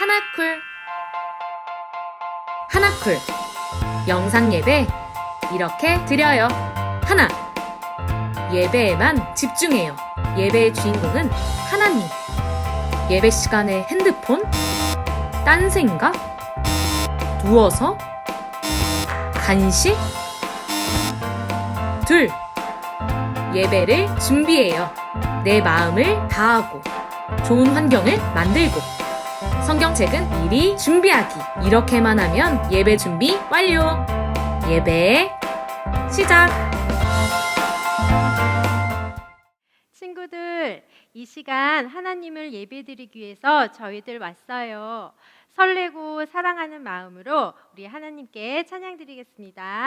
하나쿨 하나쿨 영상 예배 이렇게 드려요. 하나, 예배에만 집중해요. 예배의 주인공은 하나님. 예배 시간에 핸드폰? 딴 생각? 누워서? 간식? 둘, 예배를 준비해요. 내 마음을 다하고 좋은 환경을 만들고 성경책은 미리 준비하기. 이렇게만 하면 예배 준비 완료. 예배 시작. 친구들, 이 시간 하나님을 예배드리기 위해서 저희들 왔어요. 설레고 사랑하는 마음으로 우리 하나님께 찬양 드리겠습니다.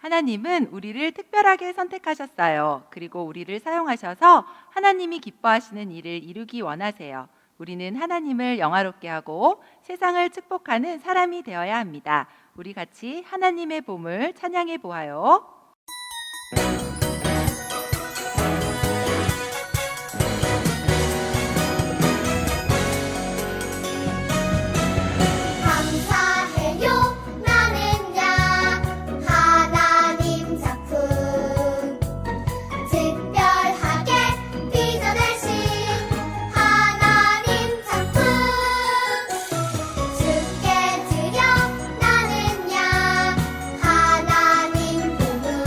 하나님은 우리를 특별하게 선택하셨어요. 그리고 우리를 사용하셔서 하나님이 기뻐하시는 일을 이루기 원하세요. 우리는 하나님을 영화롭게 하고 세상을 축복하는 사람이 되어야 합니다. 우리 같이 하나님의 보물 찬양해 보아요. 주께 드려 나는야 하나님 보물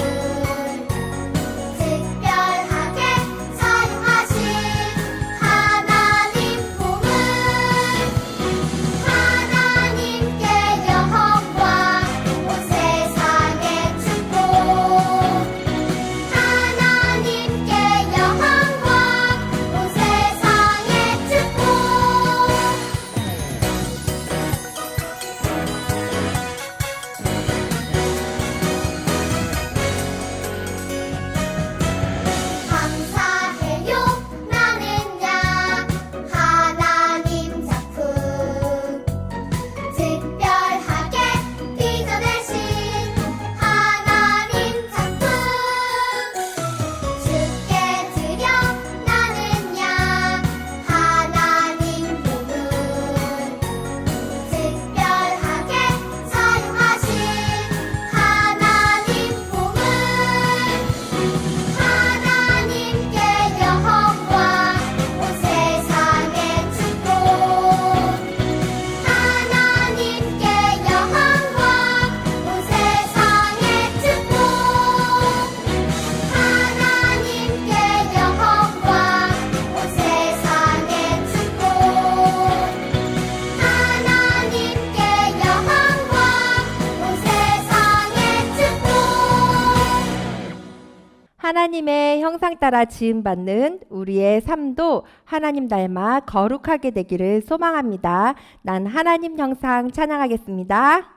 하나님의 형상 따라 지음받는 우리의 삶도 하나님 닮아 거룩하게 되기를 소망합니다. 난 하나님 형상 찬양하겠습니다.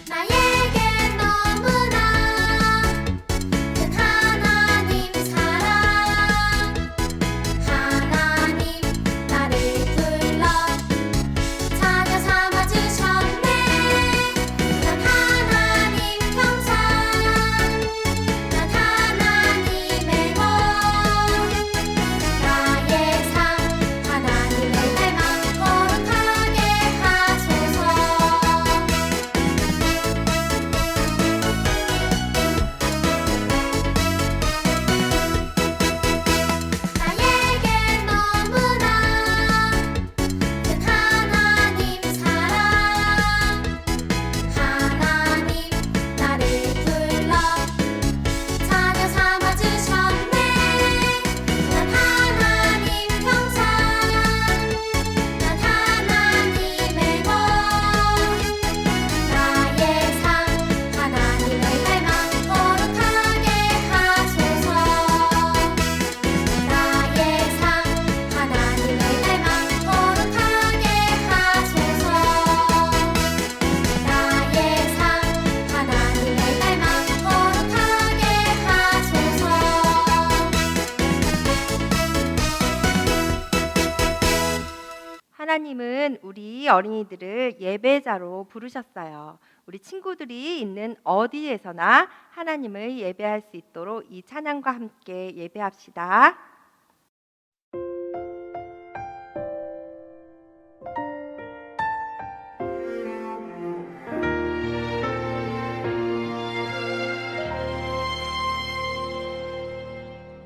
나에겐 너무나 큰 하나님 사랑 하나님 나를 불러 자녀 삼아주셨네 난 하나님 형상 난 하나님의 것 나의 삶 하나님을 닮아 거룩하게 하소서 나에겐 너무나 큰 하나님 사랑 하나님 나를 불러 자녀 삼아주셨네 난 하나님 형상 난 하나님의 것 나의 삶 하나님을 닮아 거룩하게 하소서 나의 삶 하나님을 닮아 거룩하게 하소서 나의 삶 하나님을 닮아 거룩하게 하소서 하나님은 우리 어린이들을 예배자로 부르셨어요. 우리 친구들이 있는 어디에서나 하나님을 예배할 수 있도록 이 찬양과 함께 예배합시다.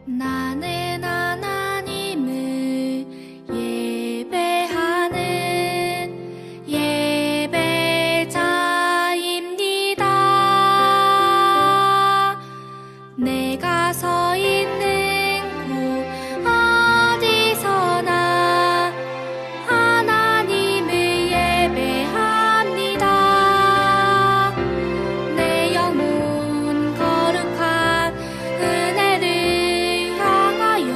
나는 하나님을 예배하는 예배자입니다. 내가 서 있는 곳 어디서나 하나님을 예배합니다. 내 영혼 거룩한 은혜를 향하여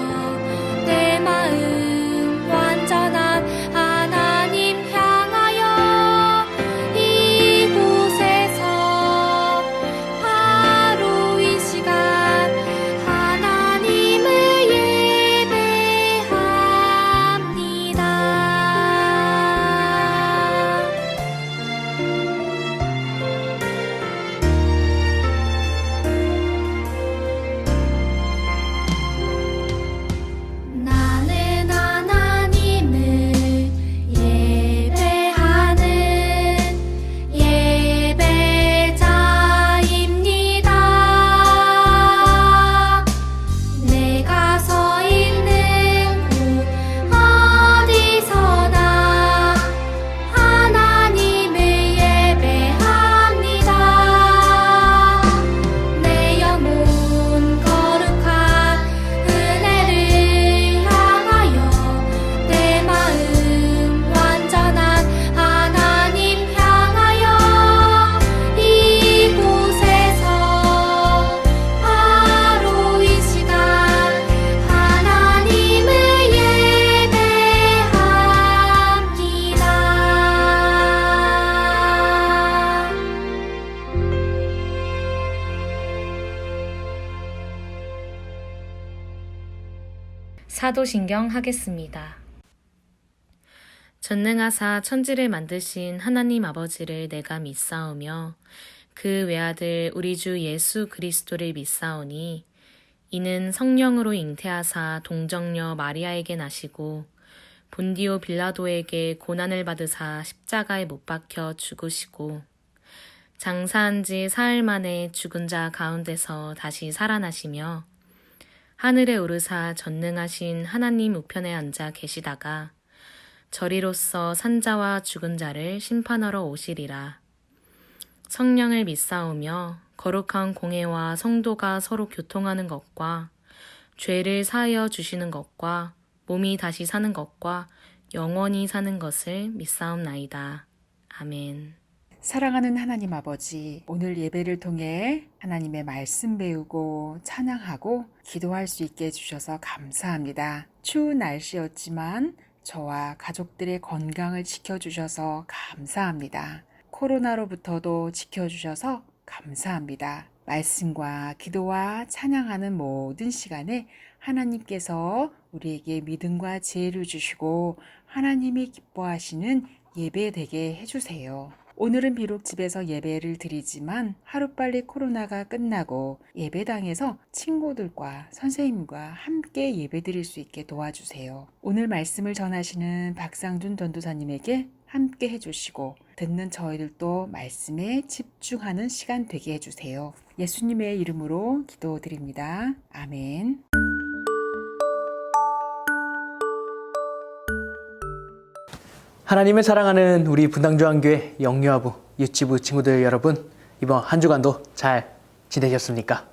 내 마음 완전한 하나님 향하여 이곳에서 바로 이 시간 하나님을 예배합니다. 나는 하나님을 예배하는 예배자입니다. 내가 서 있는 곳 어디서나 하나님을 예배합니다. 내 영혼 거룩한 은혜를 향하여 내 마음 완전한 하나님 향하여 이곳에서 바로 이 시간 하나님을 예배합니다. 사도신경 하겠습니다. 전능하사 천지를 만드신 하나님 아버지를 내가 믿사오며 그 외아들 우리 주 예수 그리스도를 믿사오니 이는 성령으로 잉태하사 동정녀 마리아에게 나시고 본디오 빌라도에게 고난을 받으사 십자가에 못 박혀 죽으시고 장사한 지 사흘 만에 죽은 자 가운데서 다시 살아나시며 하늘에 오르사 전능하신 하나님 우편에 앉아 계시다가 저리로서 산자와 죽은 자를 심판하러 오시리라. 성령을 믿사오며 거룩한 공회와 성도가 서로 교통하는 것과 죄를 사하여 주시는 것과 몸이 다시 사는 것과 영원히 사는 것을 믿사옵나이다. 아멘. 사랑하는 하나님 아버지, 오늘 예배를 통해 하나님의 말씀 배우고 찬양하고 기도할 수 있게 해주셔서 감사합니다. 추운 날씨였지만 저와 가족들의 건강을 지켜주셔서 감사합니다. 코로나로부터도 지켜주셔서 감사합니다. 말씀과 기도와 찬양하는 모든 시간에 하나님께서 우리에게 믿음과 지혜를 주시고 하나님이 기뻐하시는 예배 되게 해주세요. 오늘은 비록 집에서 예배를 드리지만 하루빨리 코로나가 끝나고 예배당에서 친구들과 선생님과 함께 예배 드릴 수 있게 도와주세요. 오늘 말씀을 전하시는 박상준 전도사님에게 함께 해주시고 듣는 저희들도 말씀에 집중하는 시간 되게 해주세요. 예수님의 이름으로 기도드립니다. 아멘. 하나님을 사랑하는 우리 분당중앙교회 영유아부 유치부 친구들 여러분, 이번 한 주간도 잘 지내셨습니까?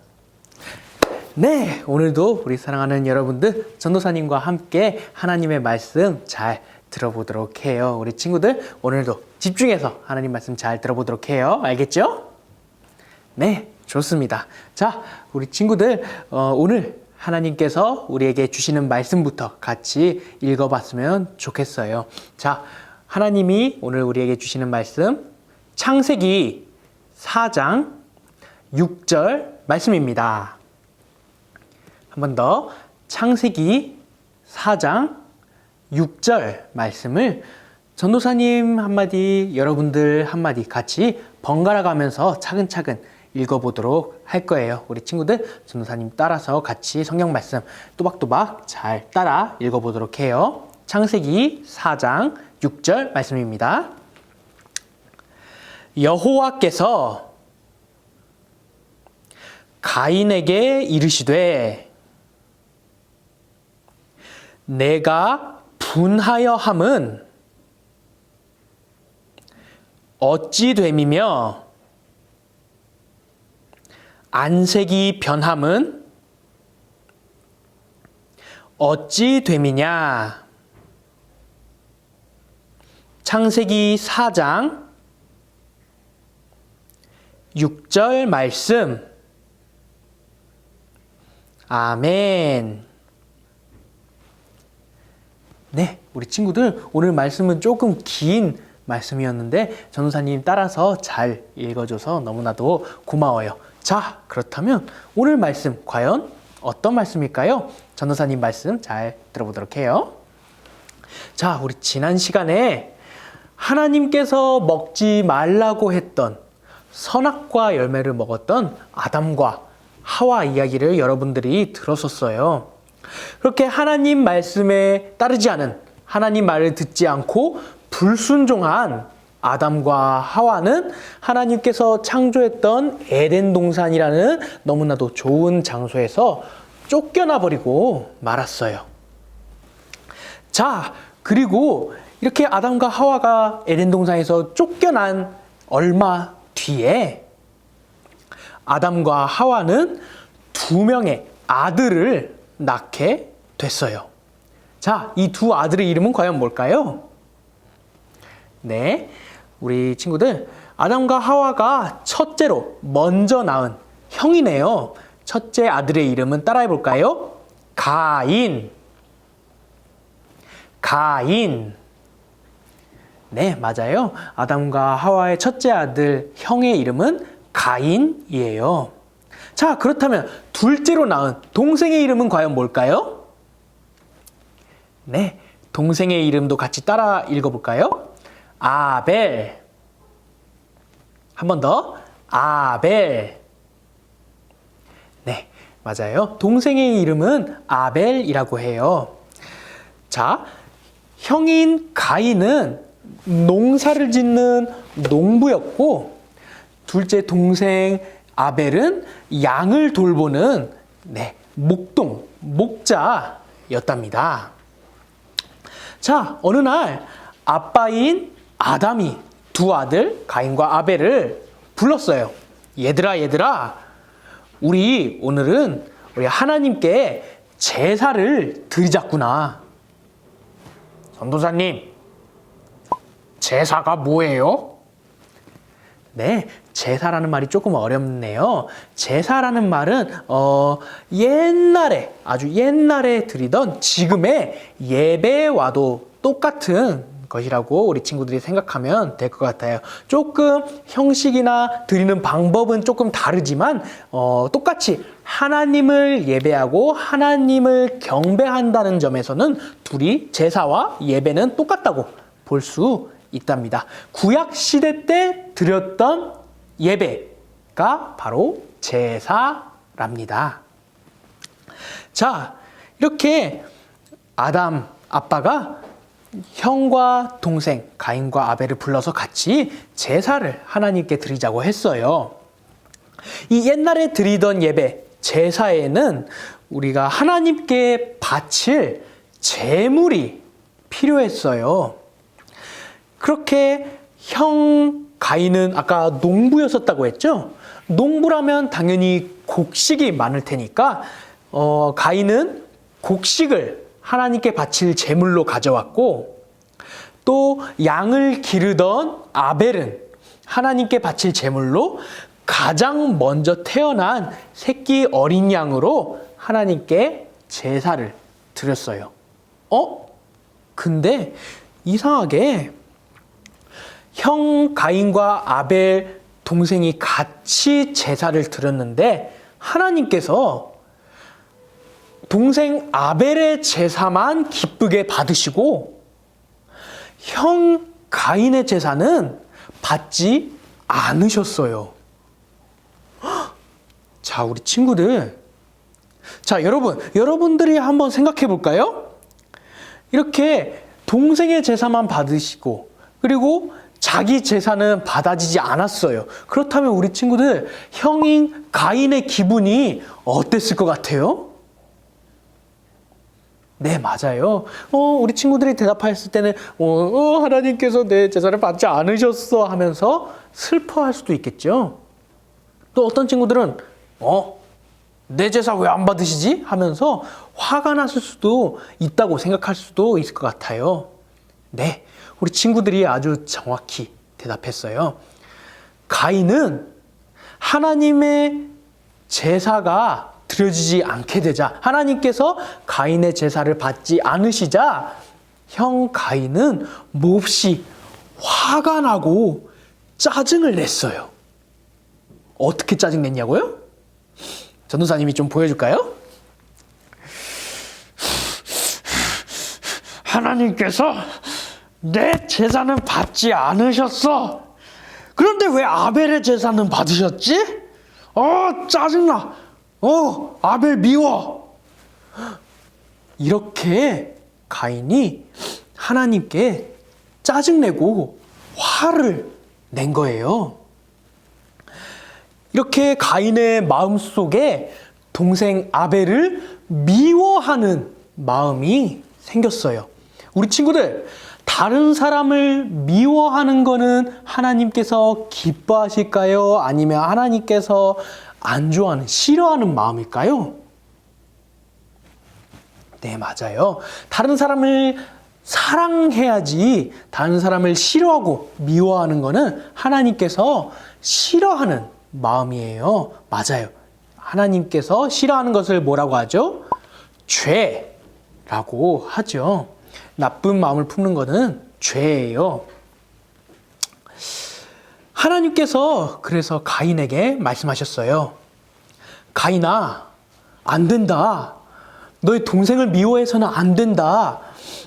네, 오늘도 우리 사랑하는 여러분들 전도사님과 함께 하나님의 말씀 잘 들어보도록 해요. 우리 친구들 오늘도 집중해서 하나님 말씀 잘 들어보도록 해요. 알겠죠? 네, 좋습니다. 자, 우리 친구들 오늘 하나님께서 우리에게 주시는 말씀부터 같이 읽어봤으면 좋겠어요. 자, 하나님이 오늘 우리에게 주시는 말씀 창세기 4장 6절 말씀입니다. 한 번 더, 창세기 4장 6절 말씀을 전도사님 한마디, 여러분들 한마디 같이 번갈아 가면서 차근차근 읽어보도록 할 거예요. 우리 친구들 전도사님 따라서 같이 성경 말씀 또박또박 잘 따라 읽어보도록 해요. 창세기 4장 6절 말씀입니다. 여호와께서 가인에게 이르시되 내가 분하여 함은 어찌 됨이며 안색이 변함은 어찌 됨이냐. 창세기 4장 6절 말씀. 아멘. 네, 우리 친구들 오늘 말씀은 조금 긴 말씀이었는데 전도사님 따라서 잘 읽어줘서 너무나도 고마워요. 자, 그렇다면 오늘 말씀 과연 어떤 말씀일까요? 전도사님 말씀 잘 들어보도록 해요. 자, 우리 지난 시간에 하나님께서 먹지 말라고 했던 선악과 열매를 먹었던 아담과 하와 이야기를 여러분들이 들었었어요. 그렇게 하나님 말씀에 따르지 않은, 하나님 말을 듣지 않고 불순종한 아담과 하와는 하나님께서 창조했던 에덴 동산이라는 너무나도 좋은 장소에서 쫓겨나 버리고 말았어요. 자, 그리고 이렇게 아담과 하와가 에덴 동산에서 쫓겨난 얼마 뒤에 아담과 하와는 2명의 아들을 낳게 됐어요. 자, 이 두 아들의 이름은 과연 뭘까요? 네, 우리 친구들 아담과 하와가 첫째로 먼저 낳은 형이네요. 첫째 아들의 이름은 따라해 볼까요? 가인. 가인. 네, 맞아요. 아담과 하와의 첫째 아들 형의 이름은 가인이에요. 자, 그렇다면 둘째로 낳은 동생의 이름은 과연 뭘까요? 네, 동생의 이름도 같이 따라 읽어볼까요? 아벨. 한 번 더. 아벨. 네, 맞아요. 동생의 이름은 아벨이라고 해요. 자, 형인 가인은 농사를 짓는 농부였고, 둘째 동생 아벨은 양을 돌보는 목동, 목자였답니다. 자, 어느 날 아빠인 아담이 두 아들 가인과 아벨을 불렀어요. 얘들아, 우리 오늘은 우리 하나님께 제사를 드리자꾸나. 전도사님, 제사가 뭐예요? 네, 제사라는 말이 조금 어렵네요. 제사라는 말은 옛날에, 아주 옛날에 드리던 지금의 예배와도 똑같은 것이라고 우리 친구들이 생각하면 될 것 같아요. 조금 형식이나 드리는 방법은 조금 다르지만 똑같이 하나님을 예배하고 하나님을 경배한다는 점에서는 둘이 제사와 예배는 똑같다고 볼 수 있답니다. 구약 시대 때 드렸던 예배가 바로 제사랍니다. 자, 이렇게 아담 아빠가 형과 동생 가인과 아벨을 불러서 같이 제사를 하나님께 드리자고 했어요. 이 옛날에 드리던 예배, 제사에는 우리가 하나님께 바칠 제물이 필요했어요. 그렇게 형 가인은 아까 농부였었다고 했죠? 농부라면 당연히 곡식이 많을 테니까 가인은 곡식을 하나님께 바칠 제물로 가져왔고, 또 양을 기르던 아벨은 하나님께 바칠 제물로 가장 먼저 태어난 새끼 어린 양으로 하나님께 제사를 드렸어요. 근데 이상하게 형 가인과 아벨 동생이 같이 제사를 드렸는데 하나님께서 동생 아벨의 제사만 기쁘게 받으시고 형 가인의 제사는 받지 않으셨어요. 자, 우리 친구들. 자, 여러분들이 한번 생각해 볼까요? 이렇게 동생의 제사만 받으시고 그리고 자기 제사는 받아지지 않았어요. 그렇다면 우리 친구들, 형인 가인의 기분이 어땠을 것 같아요? 네, 맞아요. 우리 친구들이 대답했을 때는 하나님께서 내 제사를 받지 않으셨어 하면서 슬퍼할 수도 있겠죠. 또 어떤 친구들은 내 제사 왜 안 받으시지? 하면서 화가 났을 수도 있다고 생각할 수도 있을 것 같아요. 네, 우리 친구들이 아주 정확히 대답했어요. 가인은 하나님의 제사가 드려지지 않게 되자, 하나님께서 가인의 제사를 받지 않으시자 형 가인은 몹시 화가 나고 짜증을 냈어요. 어떻게 짜증냈냐고요? 전도사님이 좀 보여줄까요? 하나님께서 내 제사는 받지 않으셨어. 그런데 왜 아벨의 제사는 받으셨지? 짜증나. 아벨 미워. 이렇게 가인이 하나님께 짜증내고 화를 낸 거예요. 이렇게 가인의 마음속에 동생 아벨을 미워하는 마음이 생겼어요. 우리 친구들, 다른 사람을 미워하는 거는 하나님께서 기뻐하실까요? 아니면 하나님께서 안 좋아하는, 싫어하는 마음일까요? 네, 맞아요. 다른 사람을 사랑해야지 다른 사람을 싫어하고 미워하는 거는 하나님께서 싫어하는 마음이에요. 맞아요. 하나님께서 싫어하는 것을 뭐라고 하죠? 죄라고 하죠. 나쁜 마음을 품는 것은 죄예요. 하나님께서 그래서 가인에게 말씀하셨어요. 가인아, 안 된다. 너의 동생을 미워해서는 안 된다.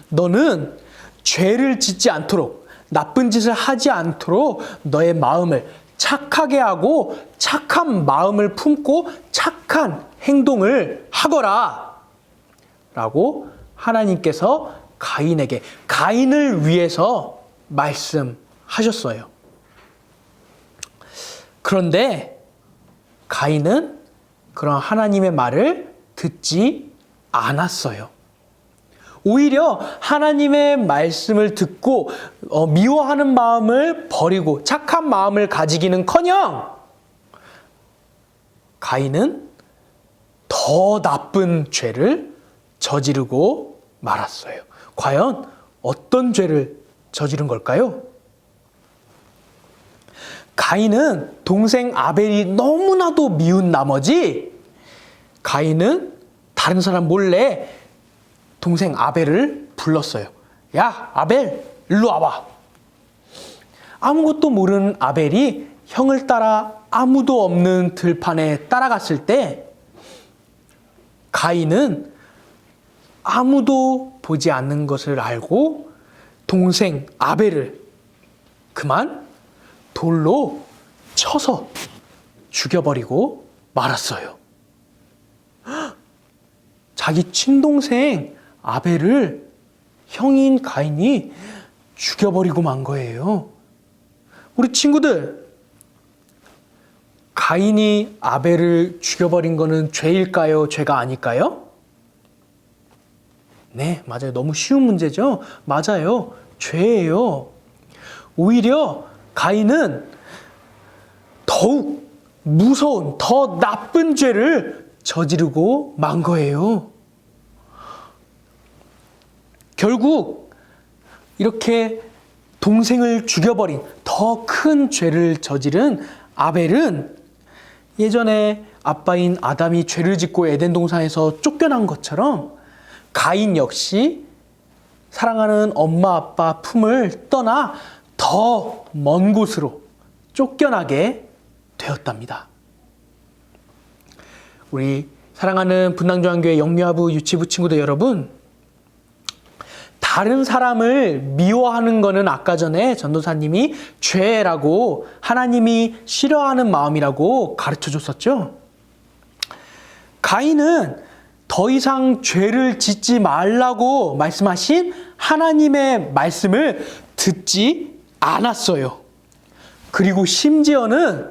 너는 죄를 짓지 않도록, 나쁜 짓을 하지 않도록 너의 마음을 착하게 하고 착한 마음을 품고 착한 행동을 하거라 라고 하나님께서 가인에게, 가인을 위해서 말씀하셨어요. 그런데 가인은 그런 하나님의 말을 듣지 않았어요. 오히려 하나님의 말씀을 듣고 미워하는 마음을 버리고 착한 마음을 가지기는커녕 가인은 더 나쁜 죄를 저지르고 말았어요. 과연 어떤 죄를 저지른 걸까요? 가인은 동생 아벨이 너무나도 미운 나머지 가인은 다른 사람 몰래 동생 아벨을 불렀어요. 야, 아벨, 일로 와봐. 아무것도 모르는 아벨이 형을 따라 아무도 없는 들판에 따라갔을 때 가인은 아무도 보지 않는 것을 알고 동생 아벨을 그만 돌로 쳐서 죽여버리고 말았어요. 자기 친동생 아벨을 형인 가인이 죽여버리고 만 거예요. 우리 친구들, 가인이 아벨을 죽여버린 거는 죄일까요? 죄가 아닐까요? 네, 맞아요. 너무 쉬운 문제죠? 맞아요. 죄예요. 오히려 가인은 더욱 무서운, 더 나쁜 죄를 저지르고 만 거예요. 결국 이렇게 동생을 죽여버린 더 큰 죄를 저지른 아벨은 예전에 아빠인 아담이 죄를 짓고 에덴 동산에서 쫓겨난 것처럼 가인 역시 사랑하는 엄마 아빠 품을 떠나 더 먼 곳으로 쫓겨나게 되었답니다. 우리 사랑하는 분당중앙교회 영유아부 유치부 친구들 여러분, 다른 사람을 미워하는 거는 아까 전에 전도사님이 죄라고, 하나님이 싫어하는 마음이라고 가르쳐 줬었죠. 가인은 더 이상 죄를 짓지 말라고 말씀하신 하나님의 말씀을 듣지 않았어요. 그리고 심지어는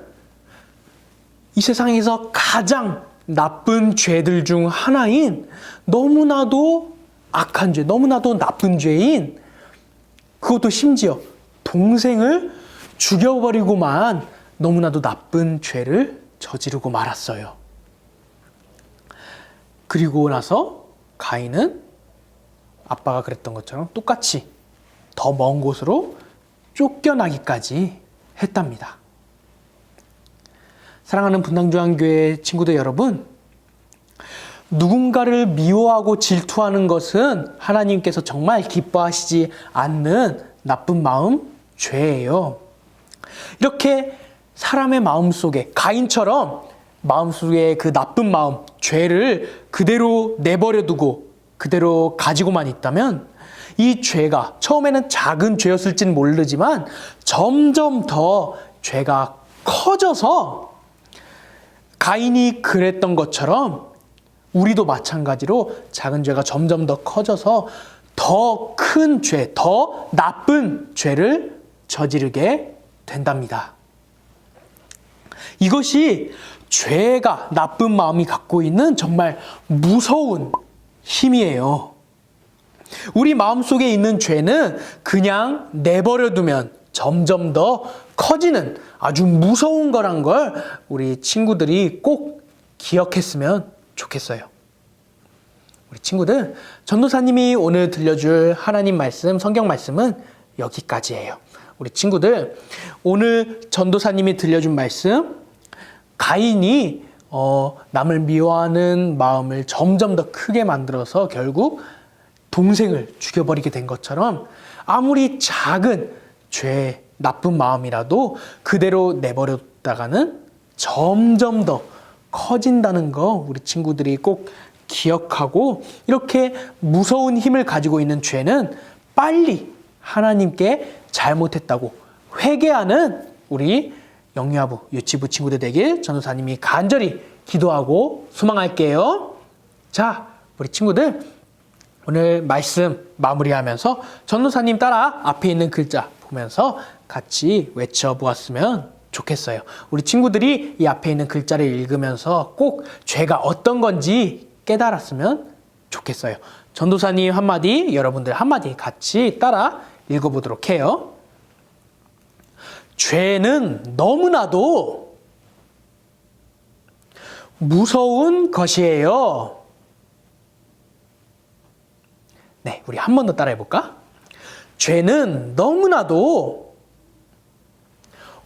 이 세상에서 가장 나쁜 죄들 중 하나인 너무나도 악한 죄, 너무나도 나쁜 죄인, 그것도 심지어 동생을 죽여버리고만 너무나도 나쁜 죄를 저지르고 말았어요. 그리고 나서 가인은 아빠가 그랬던 것처럼 똑같이 더 먼 곳으로 쫓겨나기까지 했답니다. 사랑하는 분당중앙교회 친구들 여러분, 누군가를 미워하고 질투하는 것은 하나님께서 정말 기뻐하시지 않는 나쁜 마음, 죄예요. 이렇게 사람의 마음속에 가인처럼 마음속에 그 나쁜 마음, 죄를 그대로 내버려 두고 그대로 가지고만 있다면 이 죄가 처음에는 작은 죄였을지는 모르지만 점점 더 죄가 커져서 가인이 그랬던 것처럼 우리도 마찬가지로 작은 죄가 점점 더 커져서 더 큰 죄, 더 나쁜 죄를 저지르게 된답니다. 이것이 죄가, 나쁜 마음이 갖고 있는 정말 무서운 힘이에요. 우리 마음속에 있는 죄는 그냥 내버려 두면 점점 더 커지는 아주 무서운 거란 걸 우리 친구들이 꼭 기억했으면 좋겠어요. 우리 친구들, 전도사님이 오늘 들려줄 하나님 말씀, 성경 말씀은 여기까지예요. 우리 친구들, 오늘 전도사님이 들려준 말씀, 가인이 남을 미워하는 마음을 점점 더 크게 만들어서 결국 동생을 죽여버리게 된 것처럼 아무리 작은 죄, 나쁜 마음이라도 그대로 내버렸다가는 점점 더 커진다는 거 우리 친구들이 꼭 기억하고, 이렇게 무서운 힘을 가지고 있는 죄는 빨리 하나님께 잘못했다고 회개하는 우리 영유아부, 유치부 친구들 되길 전도사님이 간절히 기도하고 소망할게요. 자, 우리 친구들 오늘 말씀 마무리하면서 전도사님 따라 앞에 있는 글자 보면서 같이 외쳐보았으면 좋겠어요. 우리 친구들이 이 앞에 있는 글자를 읽으면서 꼭 죄가 어떤 건지 깨달았으면 좋겠어요. 전도사님 한마디, 여러분들 한마디 같이 따라 읽어보도록 해요. 죄는 너무나도 무서운 것이에요. 네, 우리 한 번 더 따라해 볼까? 죄는 너무나도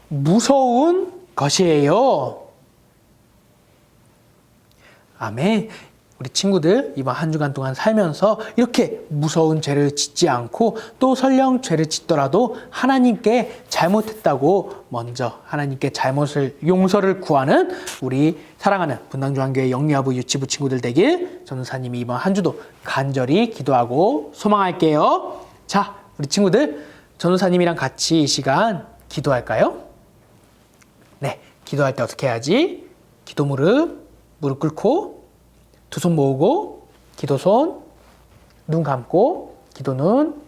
무서운 것이에요. 아멘. 우리 친구들 이번 한 주간 동안 살면서 이렇게 무서운 죄를 짓지 않고 또 설령 죄를 짓더라도 하나님께 잘못했다고 먼저 하나님께 용서를 구하는 우리 사랑하는 분당중앙교회 영유아부 유치부 친구들 되길 전도사님이 이번 한 주도 간절히 기도하고 소망할게요. 자, 우리 친구들 전도사님이랑 같이 이 시간 기도할까요? 네, 기도할 때 어떻게 해야지? 기도 무릎 꿇고 두 손 모으고 기도손, 눈 감고 기도눈.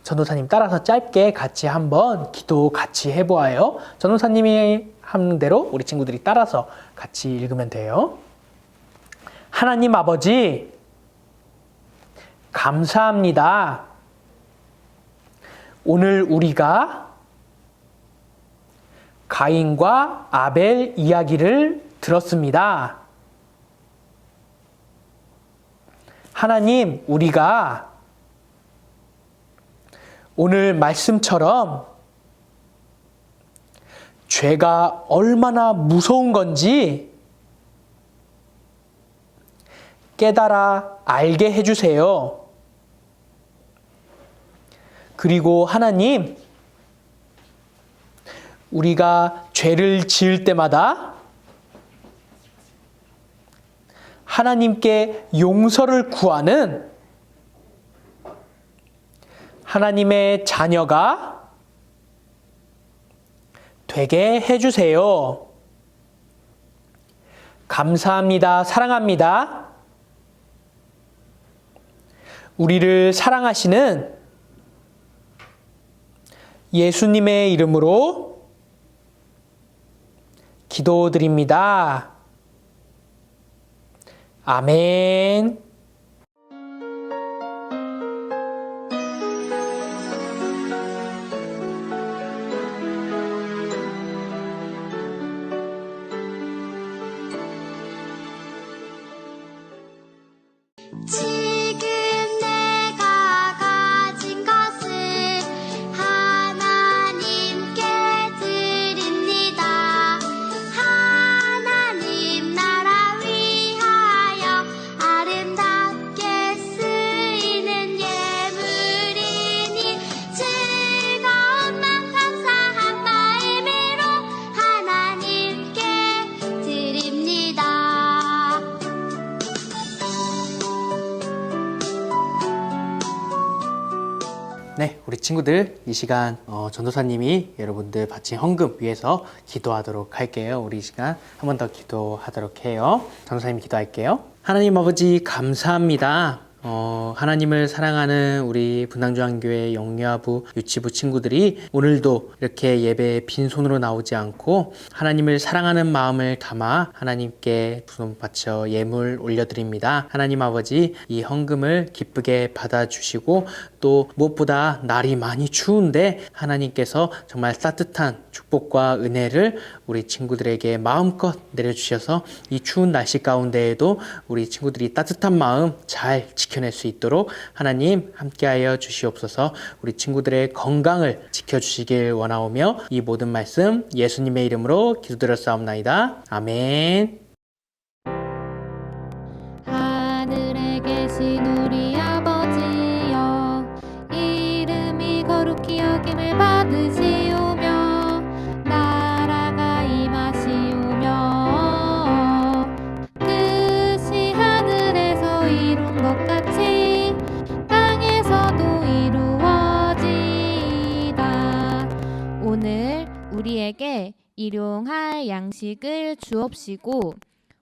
전도사님 따라서 짧게 같이 한번 기도 같이 해보아요. 전도사님이 하는 대로 우리 친구들이 따라서 같이 읽으면 돼요. 하나님 아버지, 감사합니다. 오늘 우리가 가인과 아벨 이야기를 들었습니다. 하나님, 우리가 오늘 말씀처럼 죄가 얼마나 무서운 건지 깨달아 알게 해주세요. 그리고 하나님, 우리가 죄를 지을 때마다 하나님께 용서를 구하는 하나님의 자녀가 되게 해주세요. 감사합니다. 사랑합니다. 우리를 사랑하시는 예수님의 이름으로 기도드립니다. 아멘. 지금 내가 가진 것을 하나님께 드립니다. 하나님 나라 위하여 아름답게 쓰이는 예물이니 즐거운 맘 감사한 마음으로 하나님께 드립니다. 네, 우리 친구들 이 시간 전도사님이 여러분들 바친 헌금 위해서 기도하도록 할게요. 우리 이 시간 한 번 더 기도하도록 해요. 전도사님 기도할게요. 하나님 아버지 감사합니다. 하나님을 사랑하는 우리 분당중앙교회 영유아부 유치부 친구들이 오늘도 이렇게 예배에 빈손으로 나오지 않고 하나님을 사랑하는 마음을 담아 하나님께 부름 바쳐 예물 올려드립니다. 하나님 아버지, 이 헌금을 기쁘게 받아주시고 또 무엇보다 날이 많이 추운데 하나님께서 정말 따뜻한 축복과 은혜를 우리 친구들에게 마음껏 내려주셔서 이 추운 날씨 가운데에도 우리 친구들이 따뜻한 마음 잘 지켜낼 수 있도록 하나님 함께하여 주시옵소서. 우리 친구들의 건강을 지켜주시길 원하오며 이 모든 말씀 예수님의 이름으로 기도드렸사옵나이다. 아멘. 하늘에 계신 우리 아버지여, 이름이 거룩히 여김을 받으시오며 나라가 임하시오며 뜻이 하늘에서 이룬 것 같이 땅에서도 이루어지이다. 오늘 우리에게 일용할 양식을 주옵시고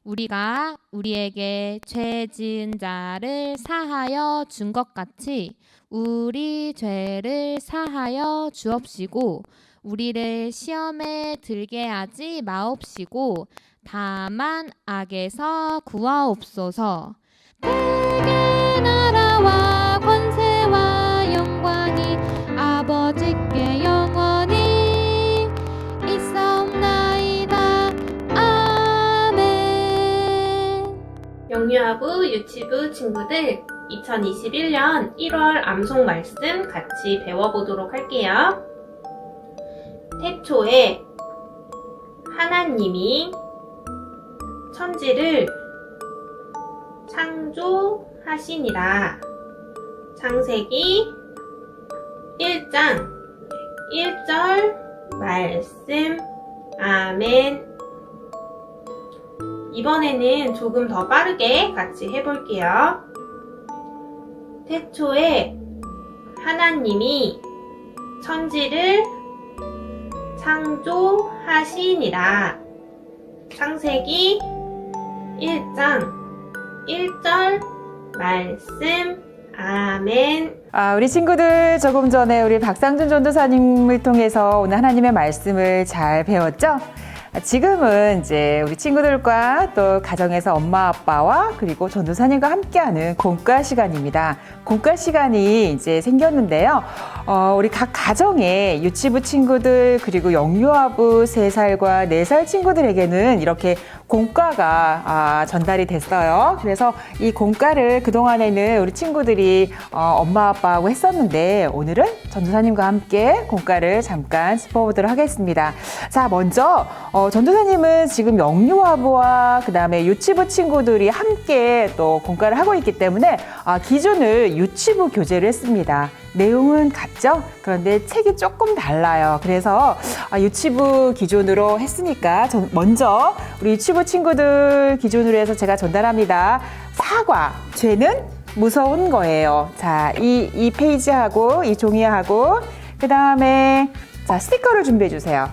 우리가 우리에게 죄 지은 자를 사하여 준 것 같이 우리 죄를 사하여 주옵시고 우리를 시험에 들게 하지 마옵시고 다만 악에서 구하옵소서. 대개 나라와 권세와 영광이 아버지께 영원히 있사옵나이다. 아멘. 영유아부 유치부 친구들, 2021년 1월 암송 말씀 같이 배워보도록 할게요. 태초에 하나님이 천지를 창조하시니라. 창세기 1장 1절 말씀. 아멘. 이번에는 조금 더 빠르게 같이 해볼게요. 태초에 하나님이 천지를 창조하시니라. 창세기 1장 1절 말씀. 아멘. 우리 친구들 조금 전에 우리 박상준 전도사님을 통해서 오늘 하나님의 말씀을 잘 배웠죠? 지금은 이제 우리 친구들과 또 가정에서 엄마 아빠와 그리고 전도사님과 함께하는 공과 시간입니다. 공과 시간이 이제 생겼는데요. 우리 각 가정에 유치부 친구들 그리고 영유아부 3살과 4살 친구들에게는 이렇게 공과가 전달이 됐어요. 그래서 이 공과를 그동안에는 우리 친구들이 엄마 아빠하고 했었는데 오늘은 전도사님과 함께 공과를 잠깐 짚어보도록 하겠습니다. 자, 먼저 전도사님은 지금 영유아부와 그 다음에 유치부 친구들이 함께 또 공과를 하고 있기 때문에 기준을 유치부 교재를 했습니다. 내용은 같죠? 그런데 책이 조금 달라요. 그래서 유치부 기준으로 했으니까 먼저 우리 유치부 친구들 기준으로 해서 제가 전달합니다. 사과, 죄는 무서운 거예요. 자, 이 페이지하고 이 종이하고 그 다음에 자, 스티커를 준비해 주세요.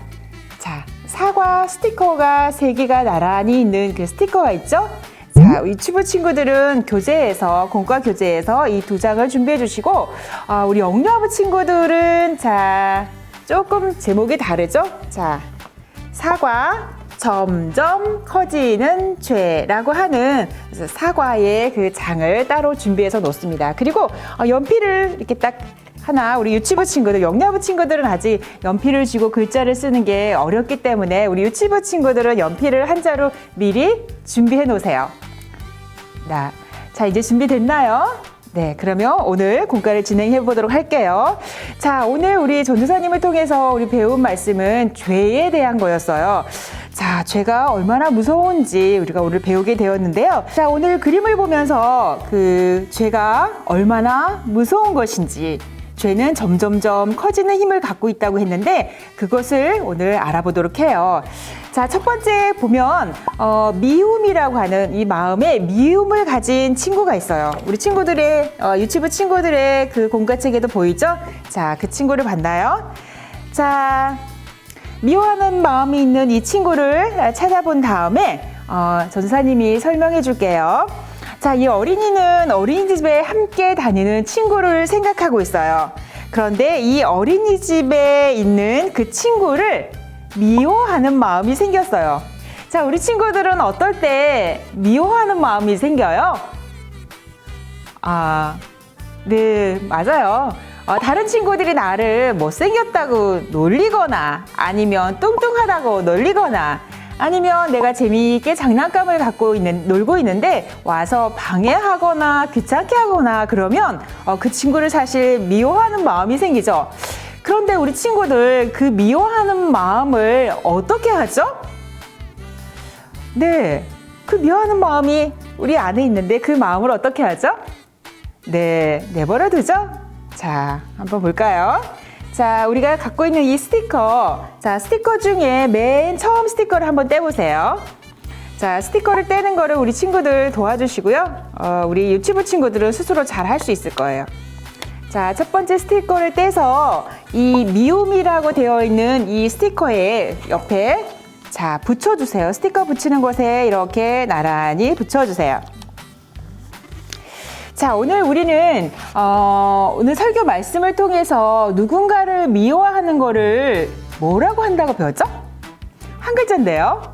자, 사과 스티커가 3개가 나란히 있는 그 스티커가 있죠? 자, 유치부 친구들은 교재에서, 공과 교재에서 이 2장을 준비해 주시고, 우리 영유아부 친구들은, 자, 조금 제목이 다르죠? 자, 사과, 점점 커지는 죄라고 하는 사과의 그 장을 따로 준비해서 놓습니다. 그리고 연필을 이렇게 딱 하나, 우리 유치부 친구들, 영유아부 친구들은 아직 연필을 쥐고 글자를 쓰는 게 어렵기 때문에 우리 유치부 친구들은 연필을 한 자루 미리 준비해 놓으세요. 자, 이제 준비됐나요? 네, 그러면 오늘 공과를 진행해 보도록 할게요. 자, 오늘 우리 전도사님을 통해서 우리 배운 말씀은 죄에 대한 거였어요. 자, 죄가 얼마나 무서운지 우리가 오늘 배우게 되었는데요. 자, 오늘 그림을 보면서 그 죄가 얼마나 무서운 것인지, 죄는 점점점 커지는 힘을 갖고 있다고 했는데 그것을 오늘 알아보도록 해요. 자, 첫 번째 보면 미움이라고 하는 이 마음에 미움을 가진 친구가 있어요. 우리 친구들의 유치부 친구들의 그 공과책에도 보이죠? 자, 그 친구를 봤나요? 자, 미워하는 마음이 있는 이 친구를 찾아본 다음에 전사님이 설명해 줄게요. 자, 이 어린이는 어린이집에 함께 다니는 친구를 생각하고 있어요. 그런데 이 어린이집에 있는 그 친구를 미워하는 마음이 생겼어요. 자, 우리 친구들은 어떨 때 미워하는 마음이 생겨요? 네, 맞아요. 다른 친구들이 나를 못생겼다고 놀리거나 아니면 뚱뚱하다고 놀리거나 아니면 내가 재미있게 장난감을 놀고 있는데 와서 방해하거나 귀찮게 하거나 그러면 그 친구를 사실 미워하는 마음이 생기죠. 그런데 우리 친구들 그 미워하는 마음을 어떻게 하죠? 네, 그 미워하는 마음이 우리 안에 있는데 그 마음을 어떻게 하죠? 네, 내버려 두죠? 자, 한번 볼까요? 자, 우리가 갖고 있는 이 스티커. 자, 스티커 중에 맨 처음 스티커를 한번 떼보세요. 자, 스티커를 떼는 거를 우리 친구들 도와주시고요. 우리 유치부 친구들은 스스로 잘 할 수 있을 거예요. 자, 첫 번째 스티커를 떼서 이 미움이라고 되어 있는 이 스티커의 옆에 자, 붙여주세요. 스티커 붙이는 곳에 이렇게 나란히 붙여주세요. 자, 오늘 우리는 오늘 설교 말씀을 통해서 누군가를 미워하는 거를 뭐라고 한다고 배웠죠? 한 글자인데요.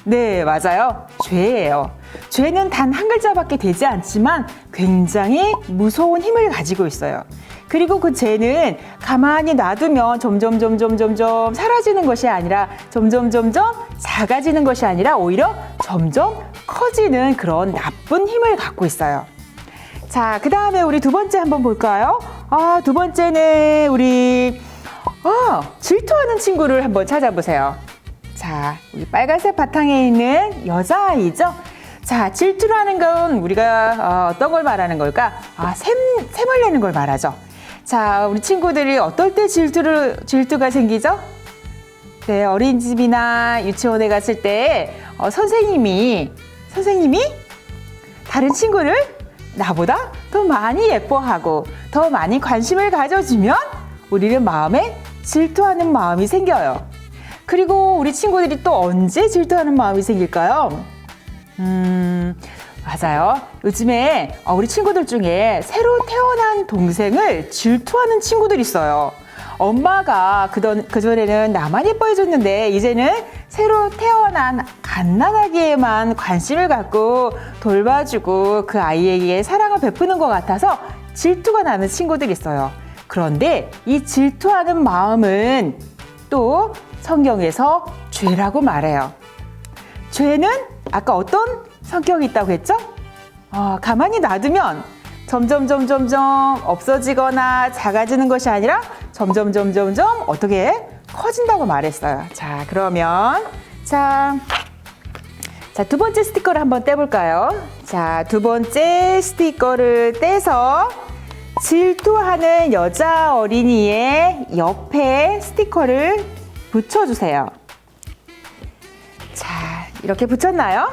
네, 맞아요. 죄예요. 죄는 단 한 글자밖에 되지 않지만 굉장히 무서운 힘을 가지고 있어요. 그리고 그 죄는 가만히 놔두면 점점 사라지는 것이 아니라 점점 작아지는 것이 아니라 오히려 점점 커지는 그런 나쁜 힘을 갖고 있어요. 자, 그 다음에 우리 두 번째 한번 볼까요? 두 번째는 우리 질투하는 친구를 한번 찾아보세요. 자, 우리 빨간색 바탕에 있는 여자아이죠? 자, 질투라는 건 우리가 어떤 걸 말하는 걸까? 샘을 내는 걸 말하죠. 자, 우리 친구들이 어떨 때 질투가 생기죠? 네, 어린이집이나 유치원에 갔을 때 선생님이 다른 친구를 나보다 더 많이 예뻐하고 더 많이 관심을 가져주면 우리는 마음에 질투하는 마음이 생겨요. 그리고 우리 친구들이 또 언제 질투하는 마음이 생길까요? 맞아요. 요즘에 우리 친구들 중에 새로 태어난 동생을 질투하는 친구들이 있어요. 엄마가 그전에는 나만 예뻐해줬는데 이제는 새로 태어난 갓난아기에만 관심을 갖고 돌봐주고 그 아이에게 사랑을 베푸는 것 같아서 질투가 나는 친구들이 있어요. 그런데 이 질투하는 마음은 또 성경에서 죄라고 말해요. 죄는 아까 어떤 성격이 있다고 했죠? 가만히 놔두면 점점 없어지거나 작아지는 것이 아니라 점점 어떻게 커진다고 말했어요. 자, 그러면 자, 두 번째 스티커를 한번 떼볼까요? 자, 두 번째 스티커를 떼서 질투하는 여자 어린이의 옆에 스티커를 붙여주세요. 자, 이렇게 붙였나요?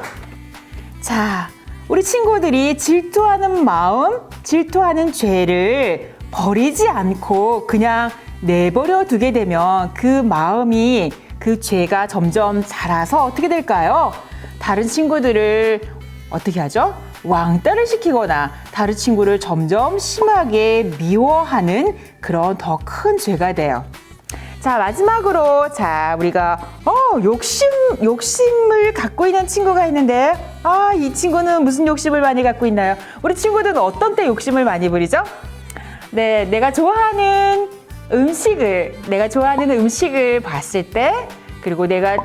자, 우리 친구들이 질투하는 마음, 질투하는 죄를 버리지 않고 그냥 내버려 두게 되면 그 마음이, 그 죄가 점점 자라서 어떻게 될까요? 다른 친구들을 어떻게 하죠? 왕따를 시키거나 다른 친구를 점점 심하게 미워하는 그런 더 큰 죄가 돼요. 자, 마지막으로 우리가 욕심을 갖고 있는 친구가 있는데 이 친구는 무슨 욕심을 많이 갖고 있나요? 우리 친구들은 어떤 때 욕심을 많이 부리죠? 네, 내가 좋아하는 음식을 봤을 때, 그리고 내가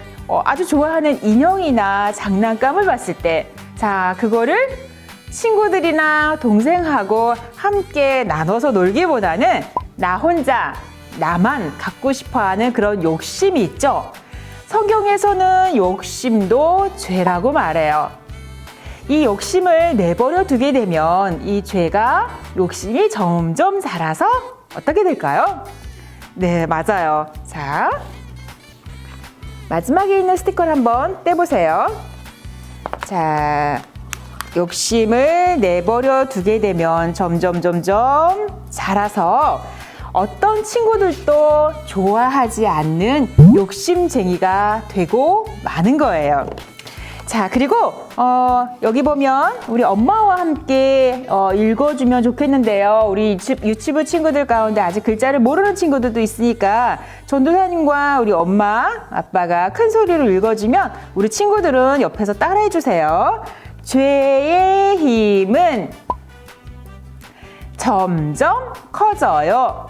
아주 좋아하는 인형이나 장난감을 봤을 때, 자, 그거를 친구들이나 동생하고 함께 나눠서 놀기보다는 나만 갖고 싶어하는 그런 욕심이 있죠. 성경에서는 욕심도 죄라고 말해요. 이 욕심을 내버려 두게 되면 이 욕심이 점점 자라서 어떻게 될까요? 네, 맞아요. 자, 마지막에 있는 스티커를 한번 떼보세요. 자, 욕심을 내버려 두게 되면 점점 자라서 어떤 친구들도 좋아하지 않는 욕심쟁이가 되고 마는 거예요. 자, 그리고 여기 보면 우리 엄마와 함께 읽어주면 좋겠는데요. 우리 유치부 친구들 가운데 아직 글자를 모르는 친구들도 있으니까 전도사님과 우리 엄마, 아빠가 큰 소리로 읽어주면 우리 친구들은 옆에서 따라해 주세요. 죄의 힘은 점점 커져요.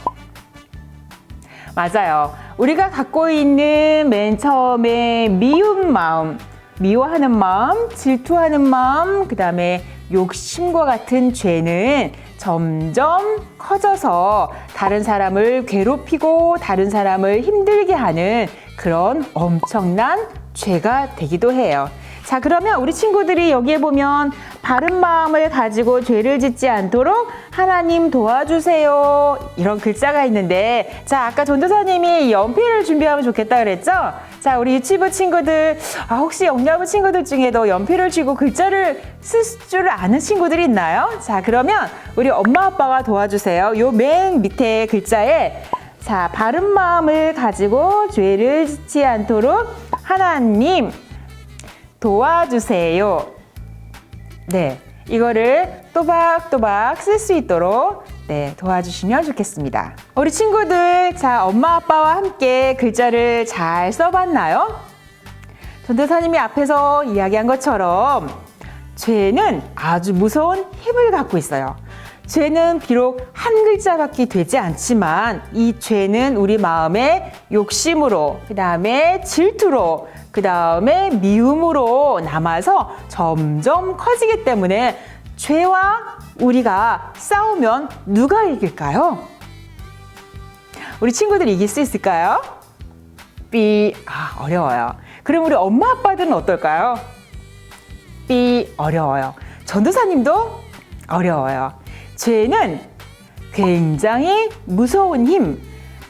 맞아요. 우리가 갖고 있는 맨 처음에 미운 마음, 미워하는 마음, 질투하는 마음, 그 다음에 욕심과 같은 죄는 점점 커져서 다른 사람을 괴롭히고 다른 사람을 힘들게 하는 그런 엄청난 죄가 되기도 해요. 자, 그러면 우리 친구들이 여기에 보면 바른 마음을 가지고 죄를 짓지 않도록 하나님 도와주세요, 이런 글자가 있는데, 자, 아까 전도사님이 연필을 준비하면 좋겠다 그랬죠? 자, 우리 유치부 친구들, 혹시 영야부 친구들 중에도 연필을 쥐고 글자를 쓸 줄 아는 친구들이 있나요? 자, 그러면 우리 엄마 아빠가 도와주세요. 요 맨 밑에 글자에 자, 바른 마음을 가지고 죄를 짓지 않도록 하나님 도와주세요. 네, 이거를 또박또박 쓸 수 있도록 도와주시면 좋겠습니다. 우리 친구들, 자, 엄마 아빠와 함께 글자를 잘 써봤나요? 전도사님이 앞에서 이야기한 것처럼 죄는 아주 무서운 힘을 갖고 있어요. 죄는 비록 한 글자밖에 되지 않지만 이 죄는 우리 마음에 욕심으로, 그 다음에 질투로, 그 다음에 미움으로 남아서 점점 커지기 때문에 죄와 우리가 싸우면 누가 이길까요? 우리 친구들 이길 수 있을까요? B. 어려워요. 그럼 우리 엄마 아빠들은 어떨까요? B. 어려워요. 전도사님도 어려워요. 죄는 굉장히 무서운 힘,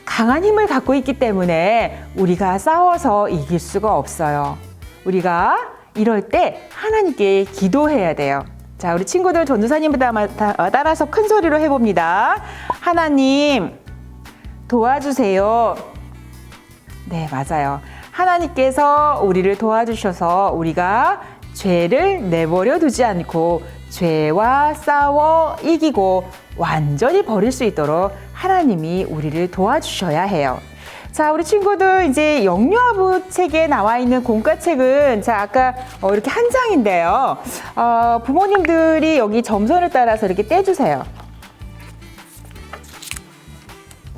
강한 힘을 갖고 있기 때문에 우리가 싸워서 이길 수가 없어요. 우리가 이럴 때 하나님께 기도해야 돼요. 자, 우리 친구들 전도사님을 따라서 큰 소리로 해봅니다. 하나님, 도와주세요. 네, 맞아요. 하나님께서 우리를 도와주셔서 우리가 죄를 내버려 두지 않고 죄와 싸워 이기고 완전히 버릴 수 있도록 하나님이 우리를 도와주셔야 해요. 자, 우리 친구들 이제 영유아부 책에 나와 있는 공과책은 자, 아까 이렇게 한 장인데요. 부모님들이 여기 점선을 따라서 이렇게 떼주세요.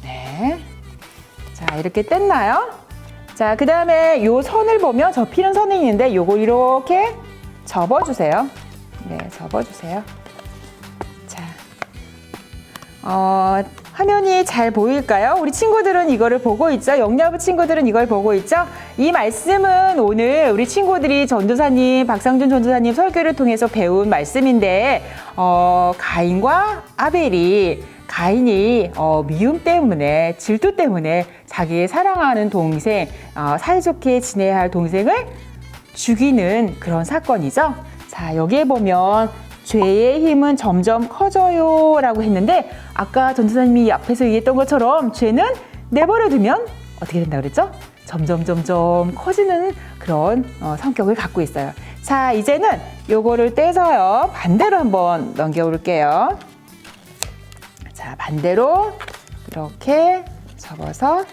네. 자, 이렇게 뗐나요? 자, 그 다음에 요 선을 보면 접히는 선이 있는데 요거 이렇게 접어주세요. 네, 접어주세요. 자, 화면이 잘 보일까요? 우리 친구들은 이거를 보고 있죠? 영유아부 친구들은 이걸 보고 있죠? 이 말씀은 오늘 우리 친구들이 전도사님, 박상준 전도사님 설교를 통해서 배운 말씀인데, 가인과 아벨이 가인이 미움 때문에, 질투 때문에 자기의 사랑하는 동생, 사이좋게 지내야 할 동생을 죽이는 그런 사건이죠. 자, 여기에 보면 죄의 힘은 점점 커져요 라고 했는데, 아까 전도사님이 앞에서 얘기했던 것처럼 죄는 내버려 두면 어떻게 된다고 그랬죠? 점점 커지는 그런 성격을 갖고 있어요. 자, 이제는 요거를 떼서요 반대로 한번 넘겨볼게요. 자, 반대로 이렇게 접어서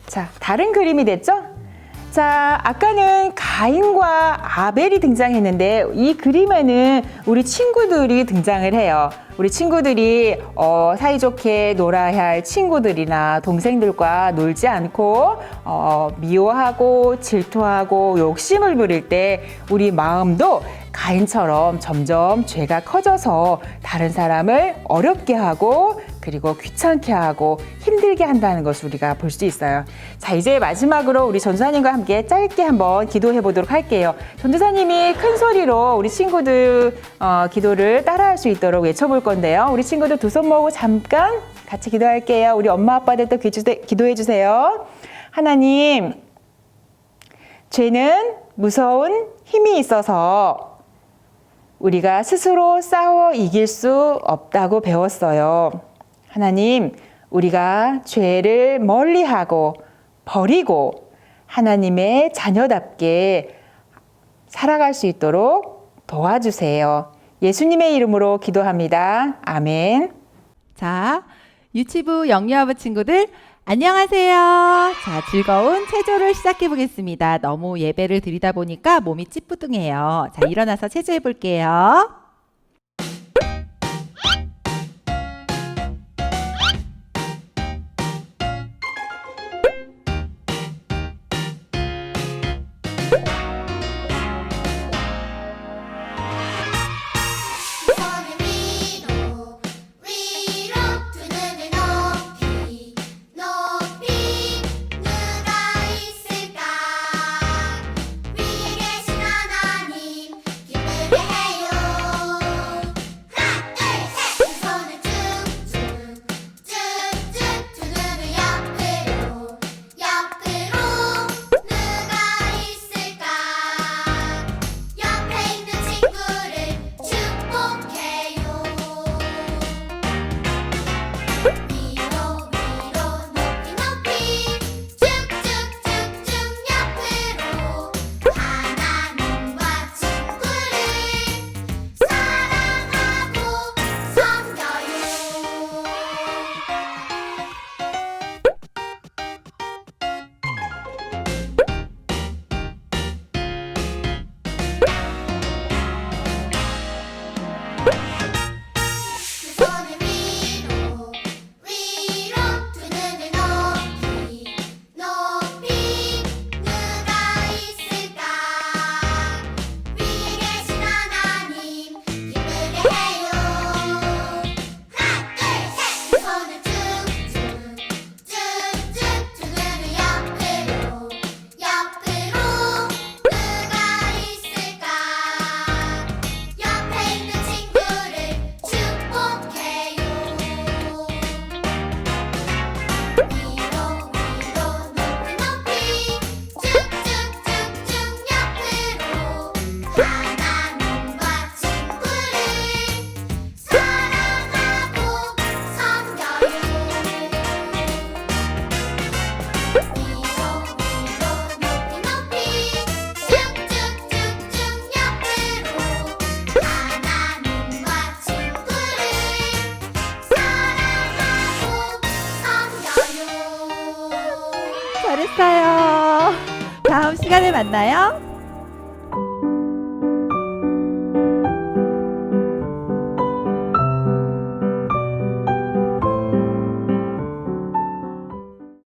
자, 다른 그림이 됐죠? 자, 아까는 가인과 아벨이 등장했는데 이 그림에는 우리 친구들이 등장을 해요. 우리 친구들이 사이좋게 놀아야 할 친구들이나 동생들과 놀지 않고 미워하고 질투하고 욕심을 부릴 때 우리 마음도 가인처럼 점점 죄가 커져서 다른 사람을 어렵게 하고 그리고 귀찮게 하고 힘들게 한다는 것을 우리가 볼 수 있어요. 자, 이제 마지막으로 우리 전도사님과 함께 짧게 한번 기도해 보도록 할게요. 전도사님이 큰 소리로 우리 친구들 기도를 따라할 수 있도록 외쳐볼 건데요. 우리 친구들 두 손 모으고 잠깐 같이 기도할게요. 우리 엄마 아빠들도 기도해 주세요. 하나님, 죄는 무서운 힘이 있어서 우리가 스스로 싸워 이길 수 없다고 배웠어요. 하나님, 우리가 죄를 멀리하고 버리고 하나님의 자녀답게 살아갈 수 있도록 도와주세요. 예수님의 이름으로 기도합니다. 아멘. 자, 유치부 영유아부 친구들 안녕하세요. 자, 즐거운 체조를 시작해 보겠습니다. 너무 예배를 드리다 보니까 몸이 찌뿌둥해요. 자, 일어나서 체조해 볼게요. 위에 계신 하나님 기쁘게 해요. 만나요.